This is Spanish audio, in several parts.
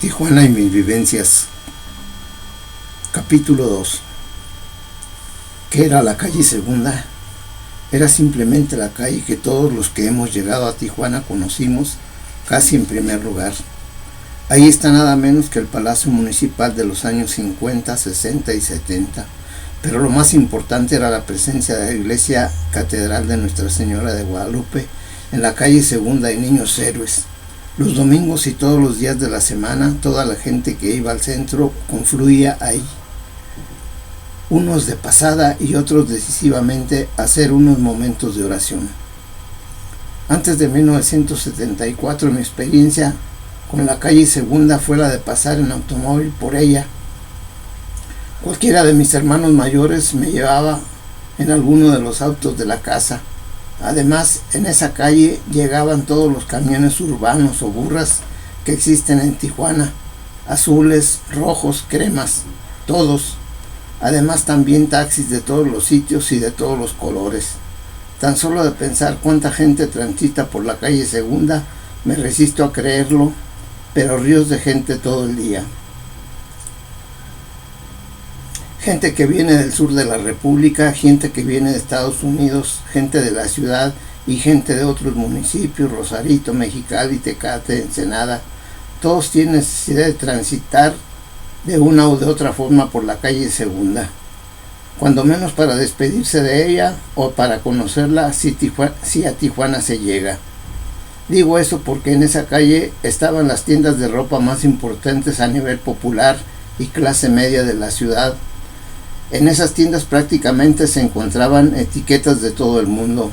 Tijuana y mis vivencias. Capítulo 2. ¿Qué era la calle Segunda? Era simplemente la calle que todos los que hemos llegado a Tijuana conocimos casi en primer lugar. Ahí está nada menos que el Palacio Municipal de los años 50, 60 y 70. Pero lo más importante era la presencia de la Iglesia Catedral de Nuestra Señora de Guadalupe en la calle Segunda y Niños Héroes. Los domingos y todos los días de la semana, toda la gente que iba al centro confluía ahí. Unos de pasada y otros decisivamente a hacer unos momentos de oración. Antes de 1974, mi experiencia con la calle Segunda fue la de pasar en automóvil por ella. Cualquiera de mis hermanos mayores me llevaba en alguno de los autos de la casa. Además, en esa calle llegaban todos los camiones urbanos o burras que existen en Tijuana, azules, rojos, cremas, todos. Además, también taxis de todos los sitios y de todos los colores. Tan solo de pensar cuánta gente transita por la calle Segunda, me resisto a creerlo, pero ríos de gente todo el día. Gente que viene del sur de la República, gente que viene de Estados Unidos, gente de la ciudad y gente de otros municipios, Rosarito, Mexicali, Tecate, Ensenada. Todos tienen necesidad de transitar de una u de otra forma por la calle Segunda. Cuando menos para despedirse de ella o para conocerla si a Tijuana se llega. Digo eso porque en esa calle estaban las tiendas de ropa más importantes a nivel popular y clase media de la ciudad. En esas tiendas prácticamente se encontraban etiquetas de todo el mundo,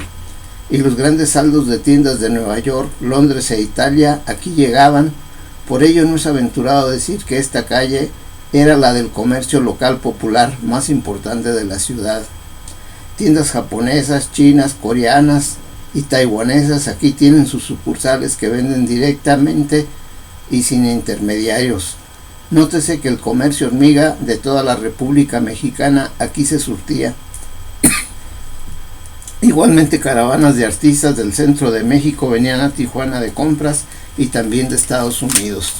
y los grandes saldos de tiendas de Nueva York, Londres e Italia aquí llegaban. Por ello no es aventurado decir que esta calle era la del comercio local popular más importante de la ciudad. Tiendas japonesas, chinas, coreanas y taiwanesas aquí tienen sus sucursales que venden directamente y sin intermediarios. Nótese que el comercio hormiga de toda la República Mexicana aquí se surtía. Igualmente caravanas de artistas del centro de México venían a Tijuana de compras y también de Estados Unidos.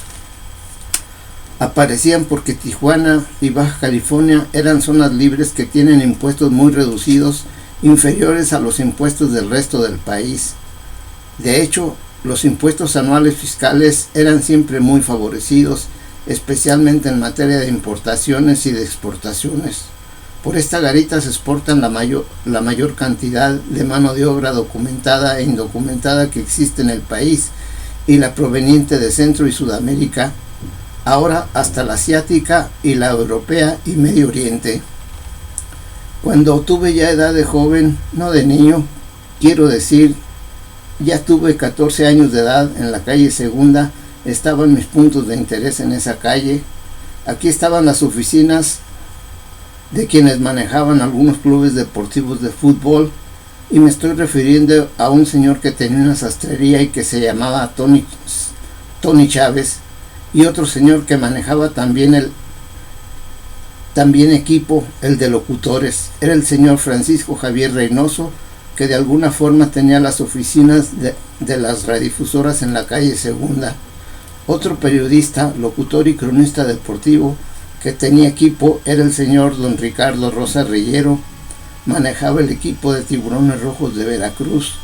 Aparecían porque Tijuana y Baja California eran zonas libres que tienen impuestos muy reducidos, inferiores a los impuestos del resto del país. De hecho, los impuestos anuales fiscales eran siempre muy favorecidos, especialmente en materia de importaciones y de exportaciones. Por esta garita se exportan la mayor cantidad de mano de obra documentada e indocumentada que existe en el país, y la proveniente de Centro y Sudamérica, ahora hasta la asiática y la europea y Medio Oriente. Cuando tuve ya edad de joven, no de niño, quiero decir, ya tuve 14 años de edad, en la calle Segunda estaban mis puntos de interés en esa calle. Aquí estaban las oficinas de quienes manejaban algunos clubes deportivos de fútbol, y me estoy refiriendo a un señor que tenía una sastrería y que se llamaba Tony Chávez, y otro señor que manejaba también equipo, el de locutores. Era el señor Francisco Javier Reynoso, que de alguna forma tenía las oficinas de las radiodifusoras en la calle Segunda. Otro periodista, locutor y cronista deportivo que tenía equipo era el señor don Ricardo Rosa Reyero. Manejaba el equipo de Tiburones Rojos de Veracruz.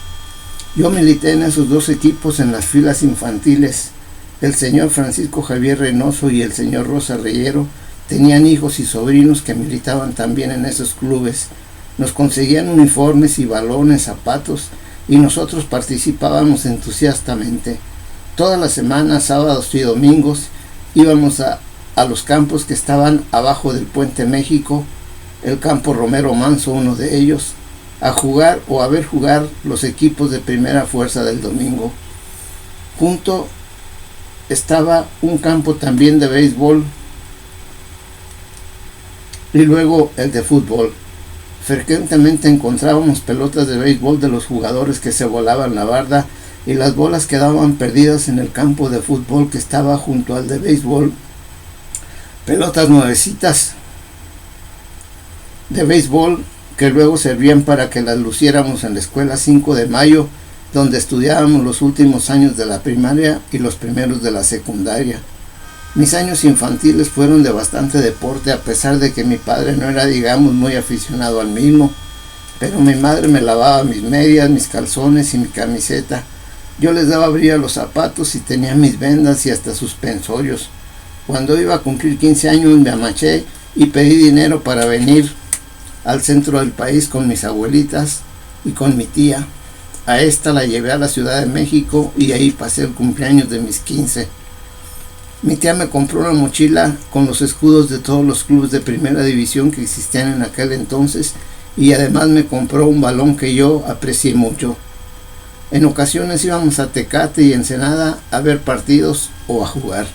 Yo milité en esos dos equipos en las filas infantiles. El señor Francisco Javier Reynoso y el señor Rosa Reyero tenían hijos y sobrinos que militaban también en esos clubes. Nos conseguían uniformes y balones, zapatos, y nosotros participábamos entusiastamente. Todas las semanas, sábados y domingos, íbamos a los campos que estaban abajo del Puente México, el campo Romero Manso, uno de ellos, a jugar o a ver jugar los equipos de primera fuerza del domingo. Junto estaba un campo también de béisbol y luego el de fútbol. Frecuentemente encontrábamos pelotas de béisbol de los jugadores que se volaban la barda, y las bolas quedaban perdidas en el campo de fútbol que estaba junto al de béisbol. Pelotas nuevecitas de béisbol que luego servían para que las luciéramos en la escuela 5 de Mayo, donde estudiábamos los últimos años de la primaria y los primeros de la secundaria. Mis años infantiles fueron de bastante deporte, a pesar de que mi padre no era, digamos, muy aficionado al mismo, pero mi madre me lavaba mis medias, mis calzones y mi camiseta. Yo les daba brillo a los zapatos y tenía mis vendas y hasta suspensorios. Cuando iba a cumplir 15 años me amaché y pedí dinero para venir al centro del país con mis abuelitas y con mi tía. A esta la llevé a la Ciudad de México y ahí pasé el cumpleaños de mis 15. Mi tía me compró una mochila con los escudos de todos los clubes de primera división que existían en aquel entonces y además me compró un balón que yo aprecié mucho. En ocasiones íbamos a Tecate y Ensenada a ver partidos o a jugar.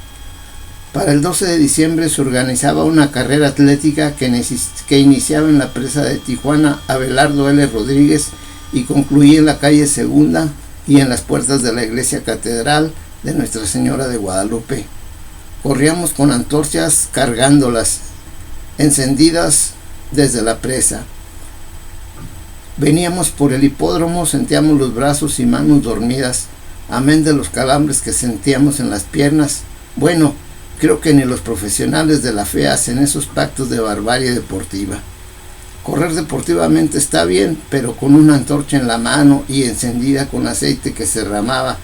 Para el 12 de diciembre se organizaba una carrera atlética que iniciaba en la presa de Tijuana Abelardo L. Rodríguez y concluía en la calle Segunda y en las puertas de la iglesia catedral de Nuestra Señora de Guadalupe. Corríamos con antorchas cargándolas, encendidas desde la presa. Veníamos por el hipódromo, sentíamos los brazos y manos dormidas, amén de los calambres que sentíamos en las piernas. Bueno, creo que ni los profesionales de la fe hacen esos pactos de barbarie deportiva. Correr deportivamente está bien, pero con una antorcha en la mano y encendida con aceite que se derramaba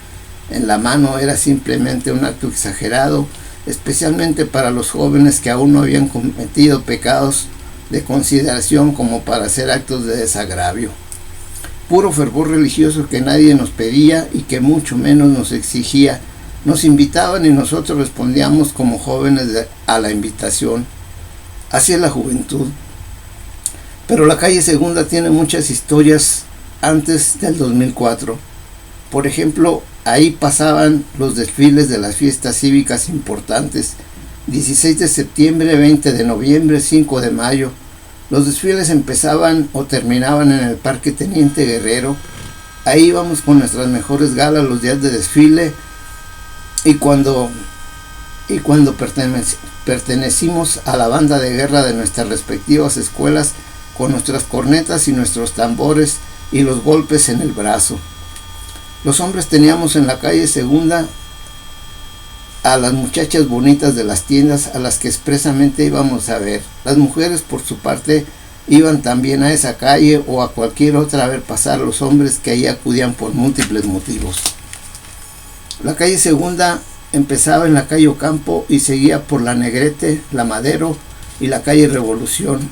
en la mano era simplemente un acto exagerado, especialmente para los jóvenes que aún no habían cometido pecados de consideración como para hacer actos de desagravio. Puro fervor religioso que nadie nos pedía y que mucho menos nos exigía. Nos invitaban y nosotros respondíamos como jóvenes a la invitación. Así es la juventud. Pero la calle Segunda tiene muchas historias antes del 2004. Por ejemplo, ahí pasaban los desfiles de las fiestas cívicas importantes, 16 de septiembre, 20 de noviembre, 5 de mayo. Los desfiles empezaban o terminaban en el Parque Teniente Guerrero. Ahí íbamos con nuestras mejores galas los días de desfile y cuando pertenecimos a la banda de guerra de nuestras respectivas escuelas con nuestras cornetas y nuestros tambores y los golpes en el brazo. Los hombres teníamos en la calle Segunda a las muchachas bonitas de las tiendas a las que expresamente íbamos a ver. Las mujeres por su parte iban también a esa calle o a cualquier otra a ver pasar a los hombres que ahí acudían por múltiples motivos. La calle Segunda empezaba en la calle Ocampo y seguía por la Negrete, la Madero y la calle Revolución,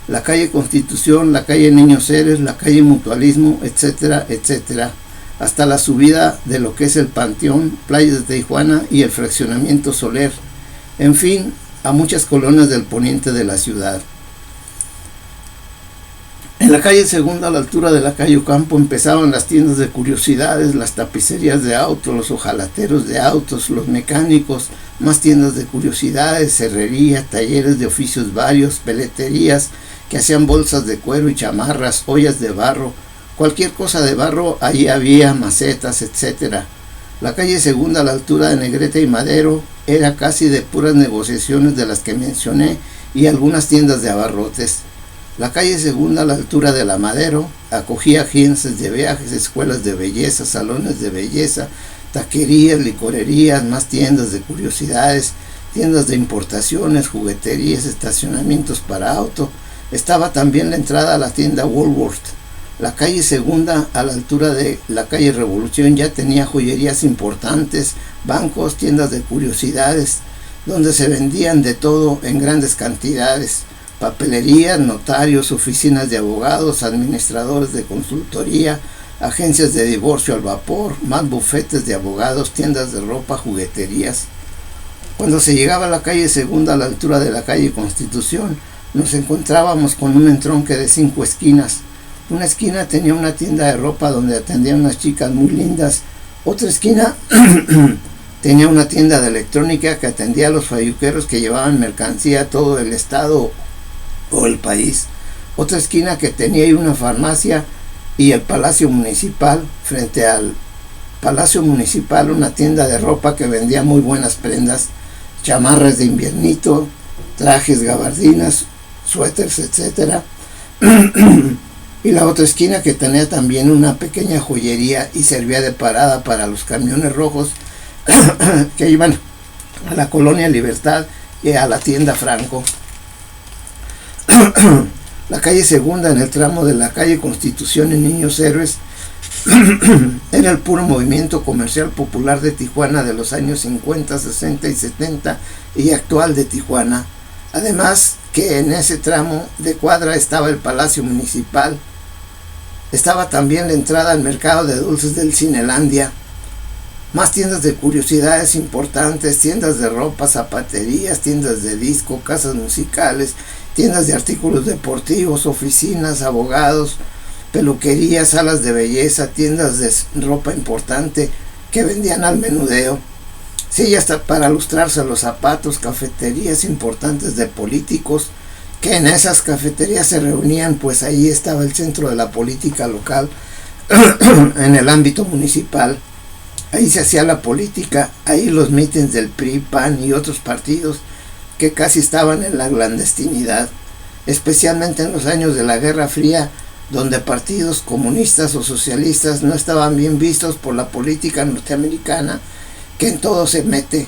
la calle Constitución, la calle Niños Héroes, la calle Mutualismo, etcétera, etcétera, hasta la subida de lo que es el Panteón, Playas de Tijuana y el Fraccionamiento Soler, en fin, a muchas colonias del poniente de la ciudad. En la calle Segunda, a la altura de la calle Ocampo, empezaban las tiendas de curiosidades, las tapicerías de autos, los hojalateros de autos, los mecánicos, más tiendas de curiosidades, herrería, talleres de oficios varios, peleterías que hacían bolsas de cuero y chamarras, ollas de barro, cualquier cosa de barro, ahí había macetas, etc. La calle Segunda, a la altura de Negrete y Madero, era casi de puras negociaciones de las que mencioné y algunas tiendas de abarrotes. La calle Segunda, a la altura de la Madero, acogía agencias de viajes, escuelas de belleza, salones de belleza, taquerías, licorerías, más tiendas de curiosidades, tiendas de importaciones, jugueterías, estacionamientos para auto. Estaba también la entrada a la tienda Woolworth. La calle Segunda, a la altura de la calle Revolución, ya tenía joyerías importantes, bancos, tiendas de curiosidades, donde se vendían de todo en grandes cantidades, papelerías, notarios, oficinas de abogados, administradores de consultoría, agencias de divorcio al vapor, más bufetes de abogados, tiendas de ropa, jugueterías. Cuando se llegaba a la calle Segunda, a la altura de la calle Constitución, nos encontrábamos con un entronque de 5 esquinas. Una esquina tenía una tienda de ropa donde atendían unas chicas muy lindas. Otra esquina tenía una tienda de electrónica que atendía a los falluqueros que llevaban mercancía a todo el estado o el país. Otra esquina que tenía ahí una farmacia y el Palacio Municipal. Frente al Palacio Municipal, una tienda de ropa que vendía muy buenas prendas, chamarras de inviernito, trajes, gabardinas, suéteres, etcétera. Y la otra esquina que tenía también una pequeña joyería y servía de parada para los camiones rojos que iban a la Colonia Libertad y a la Tienda Franco. La calle Segunda, en el tramo de la calle Constitución y Niños Héroes, era el puro movimiento comercial popular de Tijuana de los años 50, 60 y 70 y actual de Tijuana. Además que en ese tramo de cuadra estaba el Palacio Municipal, estaba también la entrada al mercado de dulces del Cinelandia, más tiendas de curiosidades importantes, tiendas de ropa, zapaterías, tiendas de disco, casas musicales, tiendas de artículos deportivos, oficinas, abogados, peluquerías, salas de belleza, tiendas de ropa importante que vendían al menudeo, sillas para lustrarse los zapatos, cafeterías importantes de políticos, que en esas cafeterías se reunían, pues ahí estaba el centro de la política local en el ámbito municipal. Ahí se hacía la política, ahí los mítines del PRI, PAN y otros partidos que casi estaban en la clandestinidad, especialmente en los años de la Guerra Fría, donde partidos comunistas o socialistas no estaban bien vistos por la política norteamericana, que en todo se mete.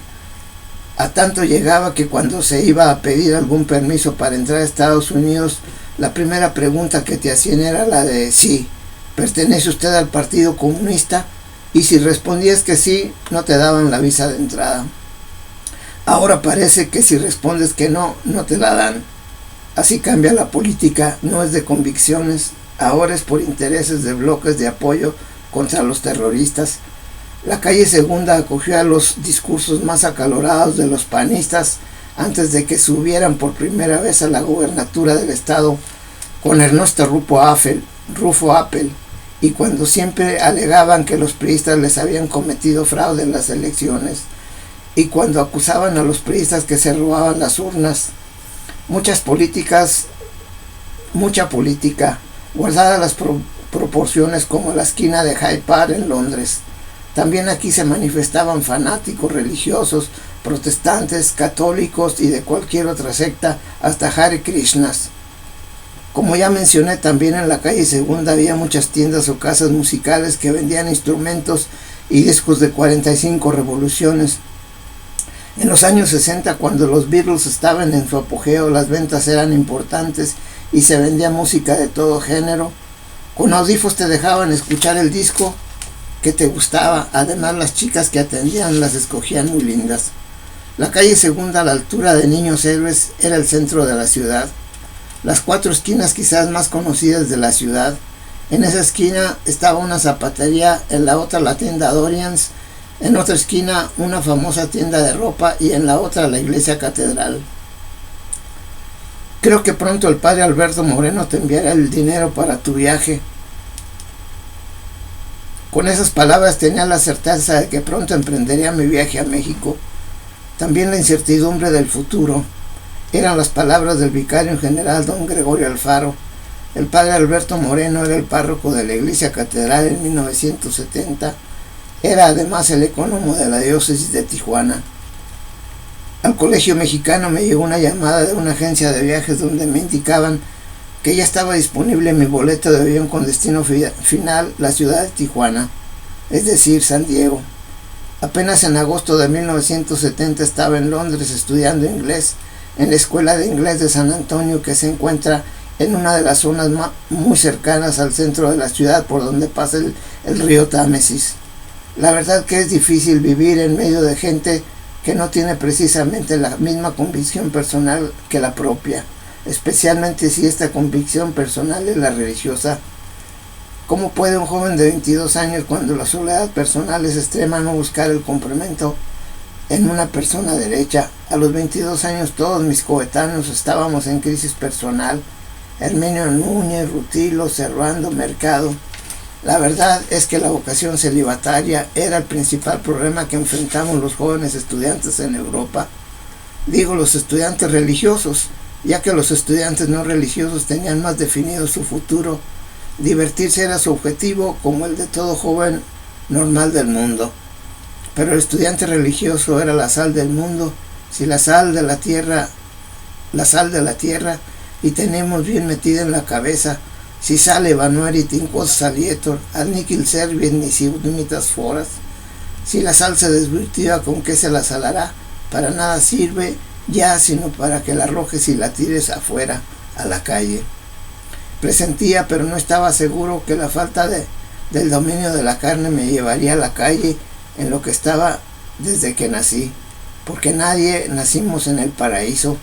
A tanto llegaba que cuando se iba a pedir algún permiso para entrar a Estados Unidos, la primera pregunta que te hacían era la de sí, ¿pertenece usted al Partido Comunista? Y si respondías que sí, no te daban la visa de entrada. Ahora parece que si respondes que no, no te la dan. Así cambia la política, no es de convicciones, ahora es por intereses de bloques de apoyo contra los terroristas. La calle Segunda acogió a los discursos más acalorados de los panistas antes de que subieran por primera vez a la gobernatura del estado con Ernesto Rufo Appel, y cuando siempre alegaban que los priistas les habían cometido fraude en las elecciones, y cuando acusaban a los priistas que se robaban las urnas. Mucha política, guardada las proporciones, como la esquina de Hyde Park en Londres. También aquí se manifestaban fanáticos religiosos, protestantes, católicos y de cualquier otra secta, hasta Hare Krishnas. Como ya mencioné, también en la calle Segunda había muchas tiendas o casas musicales que vendían instrumentos y discos de 45 revoluciones. En los años 60, cuando los Beatles estaban en su apogeo, las ventas eran importantes y se vendía música de todo género. Con audífonos te dejaban escuchar el disco que te gustaba. Además, las chicas que atendían las escogían muy lindas. La calle Segunda, a la altura de Niños Héroes, era el centro de la ciudad. Las 4 esquinas quizás más conocidas de la ciudad. En esa esquina estaba una zapatería, en la otra la tienda Dorians, en otra esquina una famosa tienda de ropa y en la otra la iglesia catedral. Creo que pronto el padre Alberto Moreno te enviará el dinero para tu viaje. Con esas palabras tenía la certeza de que pronto emprendería mi viaje a México. También la incertidumbre del futuro. Eran las palabras del vicario general don Gregorio Alfaro. El padre Alberto Moreno era el párroco de la iglesia catedral en 1970. Era además el ecónomo de la diócesis de Tijuana. Al Colegio Mexicano me llegó una llamada de una agencia de viajes donde me indicaban que ya estaba disponible mi boleto de avión con destino final, la ciudad de Tijuana, es decir, San Diego. Apenas en agosto de 1970 estaba en Londres estudiando inglés en la Escuela de Inglés de San Antonio, que se encuentra en una de las zonas muy cercanas al centro de la ciudad por donde pasa el río Támesis. La verdad que es difícil vivir en medio de gente que no tiene precisamente la misma convicción personal que la propia, especialmente si esta convicción personal es la religiosa. ¿Cómo puede un joven de 22 años, cuando la soledad personal es extrema, no buscar el complemento en una persona derecha? A los 22 años todos mis coetáneos estábamos en crisis personal. Herminio Núñez, Rutilo, Servando, Mercado. La verdad es que la vocación celibataria era el principal problema que enfrentamos los jóvenes estudiantes en Europa. Digo los estudiantes religiosos, ya que los estudiantes no religiosos tenían más definido su futuro. Divertirse era su objetivo, como el de todo joven normal del mundo. Pero el estudiante religioso era la sal del mundo. Si la sal de la tierra, y tenemos bien metida en la cabeza, si sale vanuerit in quos salietor, ad nihil servit nisi limitas foras. Si la sal se desvirtúa, ¿con qué se la salará? para nada sirve ya sino para que la arrojes y la tires afuera, a la calle. Presentía, pero no estaba seguro, que la falta del dominio de la carne me llevaría a la calle en lo que estaba desde que nací, porque nadie nacimos en el paraíso.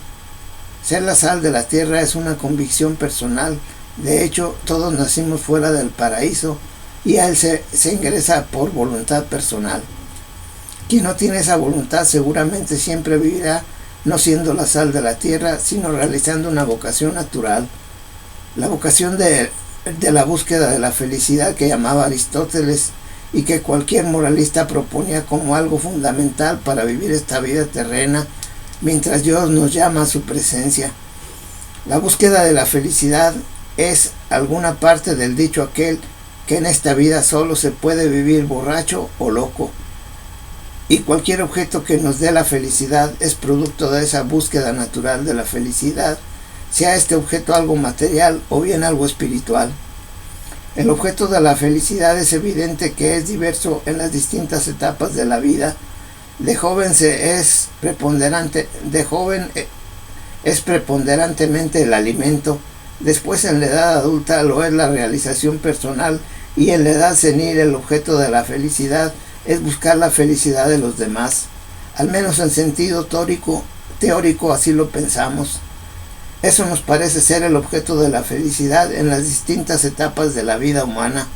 Ser la sal de la tierra es una convicción personal. De hecho, todos nacimos fuera del paraíso y a él se ingresa por voluntad personal. Quien no tiene esa voluntad seguramente siempre vivirá no siendo la sal de la tierra, sino realizando una vocación natural, la vocación de la búsqueda de la felicidad que llamaba Aristóteles y que cualquier moralista proponía como algo fundamental para vivir esta vida terrena mientras Dios nos llama a su presencia. La búsqueda de la felicidad es alguna parte del dicho aquel que en esta vida solo se puede vivir borracho o loco, y cualquier objeto que nos dé la felicidad es producto de esa búsqueda natural de la felicidad, sea este objeto algo material o bien algo espiritual. El objeto de la felicidad es evidente que es diverso en las distintas etapas de la vida. De joven es preponderantemente el alimento, después en la edad adulta lo es la realización personal y en la edad senil el objeto de la felicidad es buscar la felicidad de los demás. Al menos en sentido teórico así lo pensamos. Eso nos parece ser el objeto de la felicidad en las distintas etapas de la vida humana.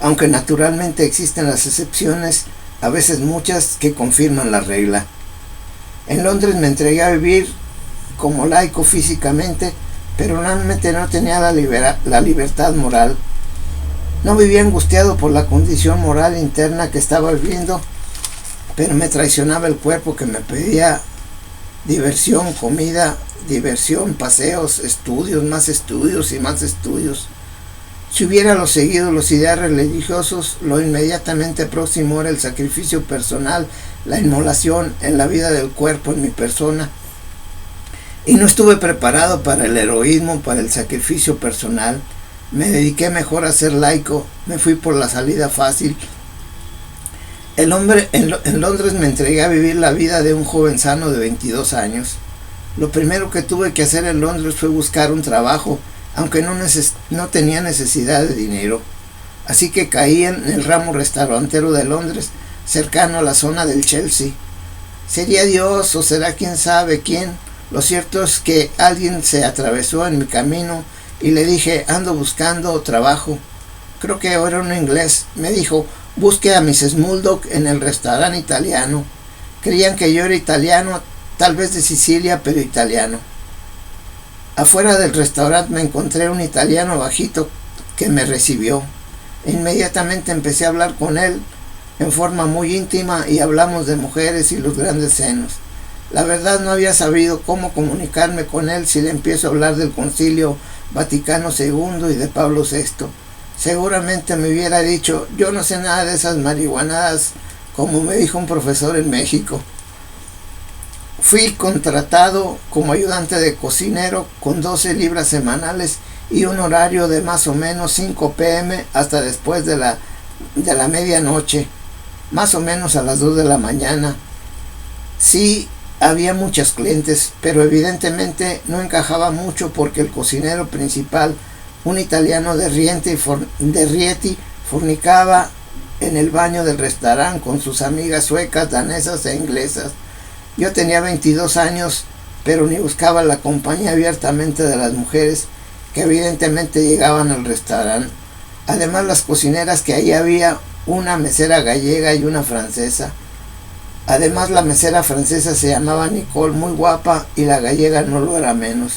Aunque naturalmente existen las excepciones, a veces muchas, que confirman la regla. En Londres me entregué a vivir como laico físicamente, pero realmente no tenía la libertad moral. No vivía angustiado por la condición moral interna que estaba viviendo, pero me traicionaba el cuerpo que me pedía diversión, comida, diversión, paseos, estudios, más estudios y más estudios. Si hubiera seguido los ideales religiosos, lo inmediatamente próximo era el sacrificio personal, la inmolación en la vida del cuerpo en mi persona. Y no estuve preparado para el heroísmo, para el sacrificio personal. Me dediqué mejor a ser laico, me fui por la salida fácil. En Londres me entregué a vivir la vida de un joven sano de 22 años. Lo primero que tuve que hacer en Londres fue buscar un trabajo, aunque no tenía necesidad de dinero. Así que caí en el ramo restaurantero de Londres, cercano a la zona del Chelsea. ¿Sería Dios o será quién sabe quién? Lo cierto es que alguien se atravesó en mi camino y le dije: ando buscando trabajo. Creo que era un inglés. Me dijo: busque a Mrs. Muldock en el restaurante italiano. Creían que yo era italiano, tal vez de Sicilia, pero italiano. Afuera del restaurante me encontré un italiano bajito que me recibió. Inmediatamente empecé a hablar con él en forma muy íntima y hablamos de mujeres y los grandes senos. La verdad no había sabido cómo comunicarme con él si le empiezo a hablar del Concilio Vaticano II y de Pablo VI. Seguramente me hubiera dicho: yo no sé nada de esas marihuanadas, como me dijo un profesor en México. Fui contratado como ayudante de cocinero con 12 libras semanales y un horario de más o menos 5 p.m. hasta después de la medianoche, más o menos a las 2 de la mañana. Sí, había muchos clientes, pero evidentemente no encajaba mucho porque el cocinero principal, un italiano de Rieti, fornicaba en el baño del restaurante con sus amigas suecas, danesas e inglesas. Yo tenía 22 años, pero ni buscaba la compañía abiertamente de las mujeres que evidentemente llegaban al restaurante. Además, las cocineras que ahí había, una mesera gallega y una francesa. Además, la mesera francesa se llamaba Nicole, muy guapa, y la gallega no lo era menos.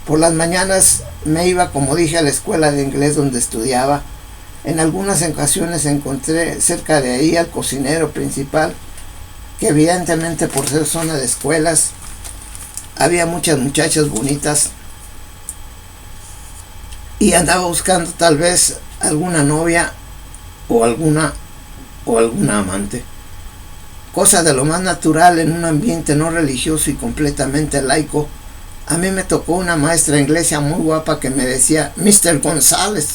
Por las mañanas me iba, como dije, a la escuela de inglés donde estudiaba. En algunas ocasiones encontré cerca de ahí al cocinero principal, que evidentemente por ser zona de escuelas había muchas muchachas bonitas y andaba buscando tal vez alguna novia o alguna amante. Cosa de lo más natural en un ambiente no religioso y completamente laico. A mí me tocó una maestra inglesa muy guapa que me decía: Mr. González,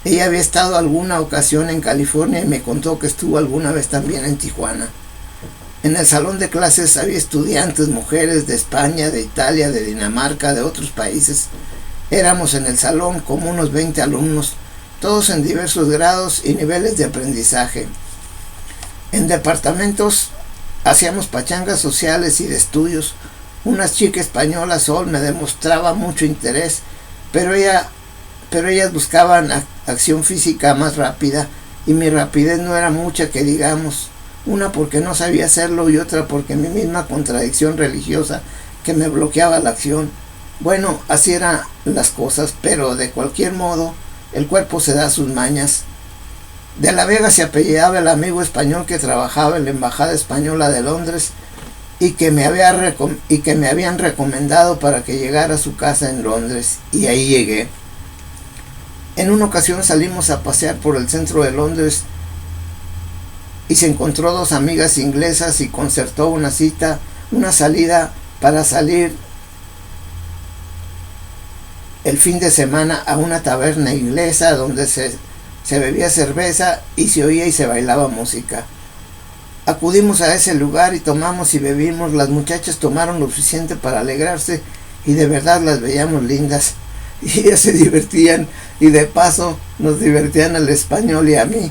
Ella había estado alguna ocasión en California y me contó que estuvo alguna vez también en Tijuana. En el salón de clases había estudiantes, mujeres de España, de Italia, de Dinamarca, de otros países. Éramos en el salón como unos 20 alumnos, todos en diversos grados y niveles de aprendizaje. En departamentos hacíamos pachangas sociales y de estudios. Una chica española, Sol, me demostraba mucho interés, pero ellas buscaban acción física más rápida y mi rapidez no era mucha que digamos, una porque no sabía hacerlo y otra porque mi misma contradicción religiosa que me bloqueaba la acción. Bueno, así eran las cosas, pero de cualquier modo el cuerpo se da sus mañas. De la Vega se apellidaba el amigo español que trabajaba en la Embajada Española de Londres y que me habían recomendado para que llegara a su casa en Londres, y ahí llegué. En una ocasión salimos a pasear por el centro de Londres y se encontró dos amigas inglesas y concertó una salida para salir el fin de semana a una taberna inglesa donde se bebía cerveza y se oía y se bailaba música. Acudimos a ese lugar y tomamos y bebimos. Las muchachas tomaron lo suficiente para alegrarse y de verdad las veíamos lindas. Y ellas se divertían y de paso nos divertían al español y a mí.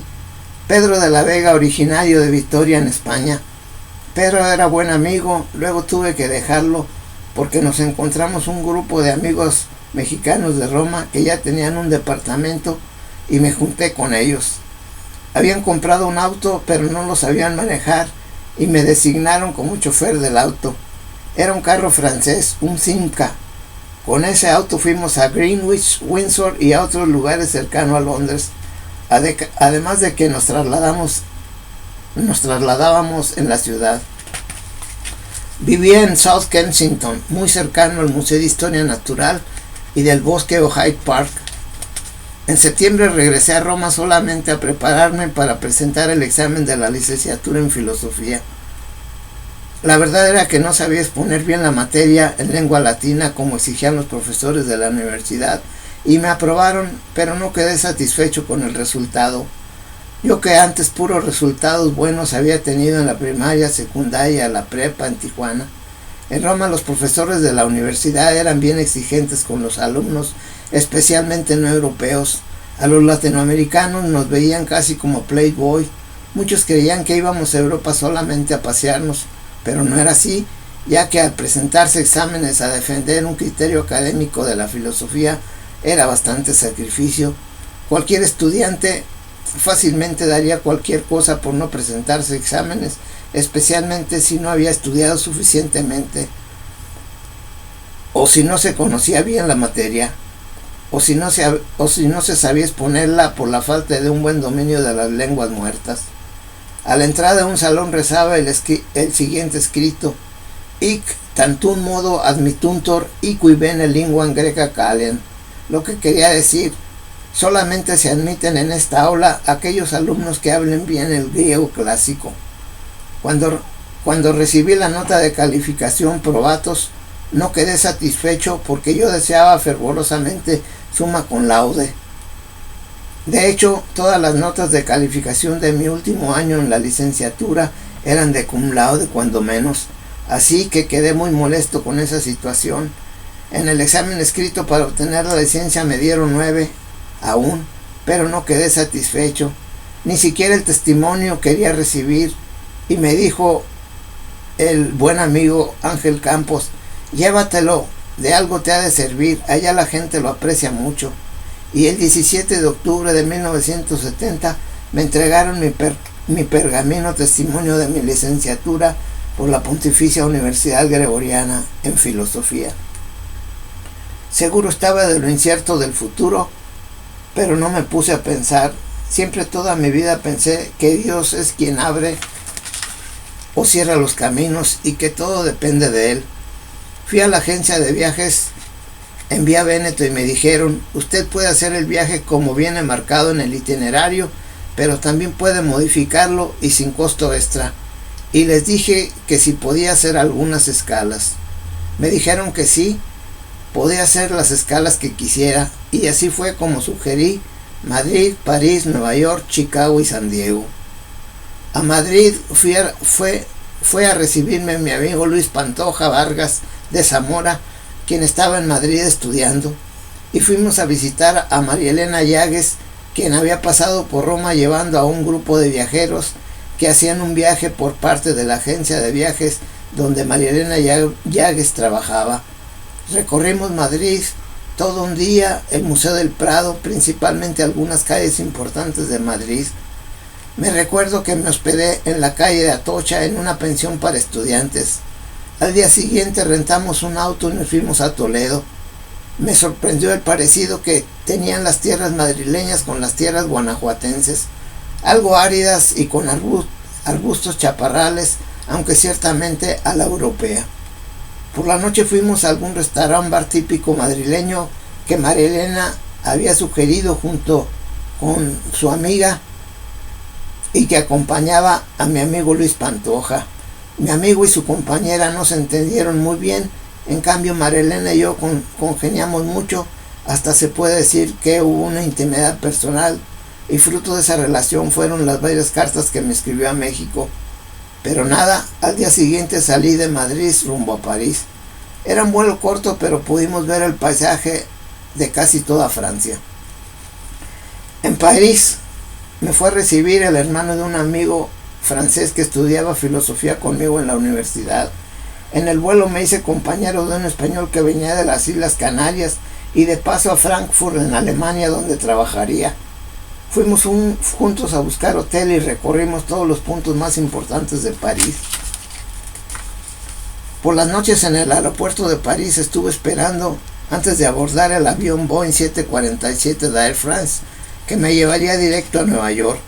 Pedro de la Vega, originario de Vitoria en España. Pedro era buen amigo, luego tuve que dejarlo porque nos encontramos un grupo de amigos mexicanos de Roma que ya tenían un departamento y me junté con ellos. Habían comprado un auto pero no lo sabían manejar y me designaron como chofer del auto. Era un carro francés, un Simca. Con ese auto fuimos a Greenwich, Windsor y a otros lugares cercanos a Londres, además de que nos trasladábamos en la ciudad. Vivía en South Kensington, muy cercano al Museo de Historia Natural y del Bosque o Hyde Park. En septiembre regresé a Roma solamente a prepararme para presentar el examen de la licenciatura en filosofía. La verdad era que no sabía exponer bien la materia en lengua latina como exigían los profesores de la universidad y me aprobaron, pero no quedé satisfecho con el resultado. Yo que antes puros resultados buenos había tenido en la primaria, secundaria, la prepa en Tijuana. En Roma los profesores de la universidad eran bien exigentes con los alumnos, especialmente no europeos. A los latinoamericanos nos veían casi como playboy. Muchos creían que íbamos a Europa solamente a pasearnos, pero no era así, ya que al presentarse exámenes a defender un criterio académico de la filosofía era bastante sacrificio. Cualquier estudiante fácilmente daría cualquier cosa por no presentarse exámenes, especialmente si no había estudiado suficientemente, o si no se conocía bien la materia, o si no se sabía exponerla por la falta de un buen dominio de las lenguas muertas. A la entrada de un salón rezaba el siguiente escrito: Hic tantum modo admittuntur iqui bene linguam greca calen, lo que quería decir: solamente se admiten en esta aula aquellos alumnos que hablen bien el griego clásico. Cuando recibí la nota de calificación probatos, no quedé satisfecho porque yo deseaba fervorosamente summa cum laude. De hecho, todas las notas de calificación de mi último año en la licenciatura eran de cum laude cuando menos, así que quedé muy molesto con esa situación. En el examen escrito para obtener la licencia me dieron 9 aún, pero no quedé satisfecho. Ni siquiera el testimonio quería recibir y me dijo el buen amigo Ángel Campos: llévatelo, de algo te ha de servir, allá la gente lo aprecia mucho. Y el 17 de octubre de 1970 me entregaron mi pergamino testimonio de mi licenciatura por la Pontificia Universidad Gregoriana en Filosofía. Seguro estaba de lo incierto del futuro, pero no me puse a pensar. Siempre toda mi vida pensé que Dios es quien abre o cierra los caminos y que todo depende de Él. Fui a la agencia de viajes en Vía Véneto y me dijeron: usted puede hacer el viaje como viene marcado en el itinerario, pero también puede modificarlo y sin costo extra. Y les dije que si podía hacer algunas escalas. Me dijeron que sí, podía hacer las escalas que quisiera, y así fue como sugerí Madrid, París, Nueva York, Chicago y San Diego. A Madrid fue a recibirme mi amigo Luis Pantoja Vargas de Zamora, quien estaba en Madrid estudiando, y fuimos a visitar a María Elena Llagues, quien había pasado por Roma llevando a un grupo de viajeros que hacían un viaje por parte de la agencia de viajes donde María Elena Llagues trabajaba. Recorrimos Madrid todo un día, el Museo del Prado, principalmente algunas calles importantes de Madrid. Me recuerdo que me hospedé en la calle de Atocha en una pensión para estudiantes. Al día siguiente rentamos un auto y nos fuimos a Toledo. Me sorprendió el parecido que tenían las tierras madrileñas con las tierras guanajuatenses, algo áridas y con arbustos chaparrales, aunque ciertamente a la europea. Por la noche fuimos a algún restaurante bar típico madrileño que María Elena había sugerido junto con su amiga y que acompañaba a mi amigo Luis Pantoja. Mi amigo y su compañera no se entendieron muy bien, en cambio María Elena y yo congeniamos mucho, hasta se puede decir que hubo una intimidad personal, y fruto de esa relación fueron las varias cartas que me escribió a México. Pero nada, al día siguiente salí de Madrid rumbo a París. Era un vuelo corto, pero pudimos ver el paisaje de casi toda Francia. En París me fue a recibir el hermano de un amigo francés que estudiaba filosofía conmigo en la universidad. En el vuelo me hice compañero de un español que venía de las Islas Canarias y de paso a Frankfurt, en Alemania, donde trabajaría. Fuimos juntos a buscar hotel y recorrimos todos los puntos más importantes de París. Por las noches en el aeropuerto de París estuve esperando antes de abordar el avión Boeing 747 de Air France, que me llevaría directo a Nueva York.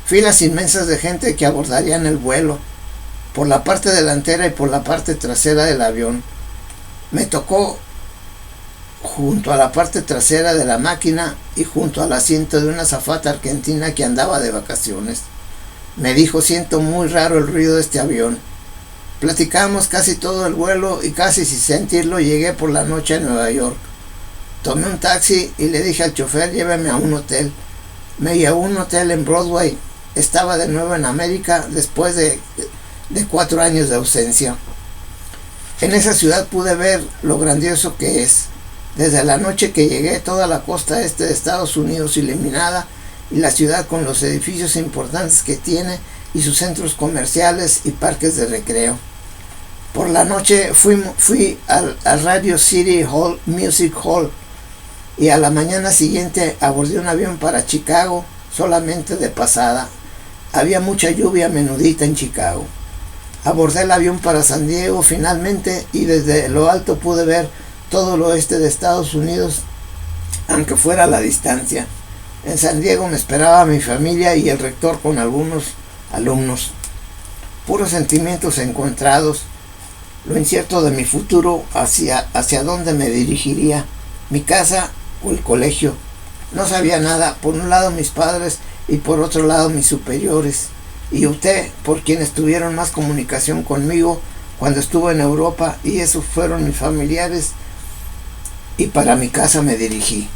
Filas inmensas de gente que abordarían el vuelo, por la parte delantera y por la parte trasera del avión. Me tocó junto a la parte trasera de la máquina y junto al asiento de una azafata argentina que andaba de vacaciones. Me dijo: siento muy raro el ruido de este avión. Platicamos casi todo el vuelo y casi sin sentirlo llegué por la noche a Nueva York. Tomé un taxi y le dije al chofer: lléveme a un hotel. Me llevó a un hotel en Broadway. Estaba de nuevo en América después de 4 años de ausencia. En esa ciudad pude ver lo grandioso que es. Desde la noche que llegué, toda la costa este de Estados Unidos iluminada, y la ciudad con los edificios importantes que tiene y sus centros comerciales y parques de recreo. Por la noche fui al Radio City Hall Music Hall, y a la mañana siguiente abordé un avión para Chicago, solamente de pasada. Había mucha lluvia menudita en Chicago. Abordé el avión para San Diego finalmente, y desde lo alto pude ver todo el oeste de Estados Unidos, aunque fuera a la distancia. En San Diego me esperaba mi familia y el rector con algunos alumnos. Puros sentimientos encontrados, lo incierto de mi futuro, hacia dónde me dirigiría, mi casa o el colegio. No sabía nada, por un lado mis padres y por otro lado mis superiores, y opté por quienes tuvieron más comunicación conmigo cuando estuve en Europa, y esos fueron mis familiares, y para mi casa me dirigí.